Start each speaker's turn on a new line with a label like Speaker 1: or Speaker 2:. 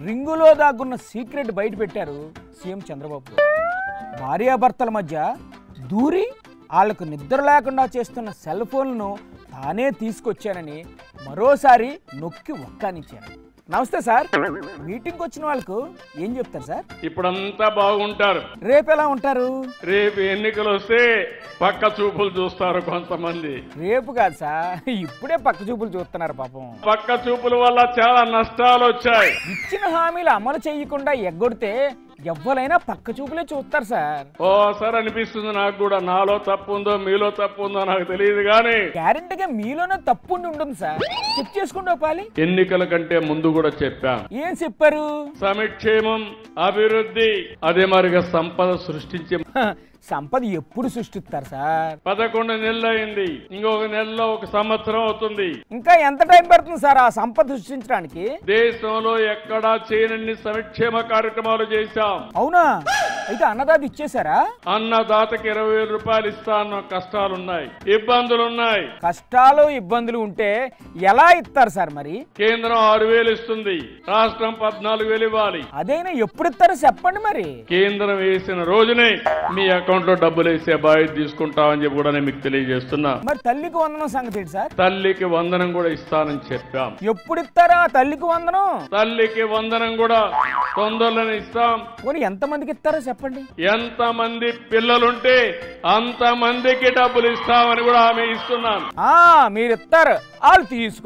Speaker 1: రింగులో దాగున్న సీక్రెట్ బయట పెట్టారు సీఎం చంద్రబాబు. భార్యాభర్తల మధ్య దూరి వాళ్లకు నిద్ర లేకుండా చేస్తున్న సెల్ ఫోన్లను తానే తీసుకొచ్చానని మరోసారి నొక్కి ఒక్కానిచ్చారు. నమస్తే సార్, మీటింగ్ వచ్చిన వాళ్ళకు ఏం చెప్తారు సార్?
Speaker 2: ఇప్పుడంతా బాగుంటారు.
Speaker 1: రేపు ఎలా ఉంటారు?
Speaker 2: రేపు ఎన్నికలు వస్తే పక్క చూపులు చూస్తారు కొంతమంది.
Speaker 1: రేపు కాదు సార్, ఇప్పుడే పక్క చూపులు చూస్తున్నారు పాపం.
Speaker 2: పక్క చూపుల వల్ల చాలా నష్టాలు వచ్చాయి.
Speaker 1: ఇచ్చిన హామీలు అమలు చేయకుండా ఎగ్గొడితే ఎవ్వరైనా పక్క చూపులే చూస్తారు సార్.
Speaker 2: ఓసారి అనిపిస్తుంది నాకు కూడా, నాలో తప్పు ఉందో మీలో తప్పు ఉందో నాకు తెలియదు కానీ
Speaker 1: గ్యారెంటీగా మీలోనే తప్పు ఉంటుంది సార్. చెక్ చేసుకుంటూ పాలి.
Speaker 2: ఎన్నికల కంటే ముందు కూడా చెప్పాం.
Speaker 1: ఏం చెప్పారు?
Speaker 2: సంక్షేమం, అభివృద్ధి, అదే మరిగా సంపద సృష్టించే.
Speaker 1: సంపద ఎప్పుడు సృష్టిస్తారు సార్?
Speaker 2: 11 నెలలు అయింది, ఇంకొక నెలలో 1 సంవత్సరం అవుతుంది.
Speaker 1: ఇంకా ఎంత టైం పడుతుంది సార్ ఆ సంపద సృష్టించడానికి?
Speaker 2: దేశంలో ఎక్కడా చేయనన్ని సంక్షేమ కార్యక్రమాలు చేశాం.
Speaker 1: అవునా? అయితే అన్నదాత ఇచ్చేసారా?
Speaker 2: అన్నదాతకి 20,000 రూపాయలు ఇస్తా అన్న కష్టాలున్నాయి, ఇబ్బందులున్నాయి.
Speaker 1: కష్టాలు ఇబ్బందులు ఉంటే ఎలా ఇస్తారు సార్ మరి?
Speaker 2: కేంద్రం 6,000 ఇస్తుంది, రాష్ట్రం 14,000 ఇవ్వాలి.
Speaker 1: అదైనా ఎప్పుడు ఇస్తారో చెప్పండి మరి.
Speaker 2: కేంద్రం వేసిన రోజునే మీ అకౌంట్ లో డబ్బులు వేసే బాధ్యత తీసుకుంటామని చెప్పి కూడా నేను మీకు తెలియజేస్తున్నా.
Speaker 1: మరి తల్లికి వందనం సంగతి ఏంటి సార్?
Speaker 2: తల్లికి వందనం కూడా ఇస్తానని చెప్పాం.
Speaker 1: ఎప్పుడు ఇస్తారా తల్లికి వందనం?
Speaker 2: తల్లికి వందనం కూడా తొందరలోనే ఇస్తాం.
Speaker 1: పోనీ ఎంత మందికి ఇస్తారో చెప్పండి.
Speaker 2: ఎంత మంది పిల్లలుంటే అంత మందికి డబ్బులు ఇస్తామని కూడా హామీ ఇస్తున్నాను.
Speaker 1: మీరు ఇస్తారు, వాళ్ళు తీసుకో.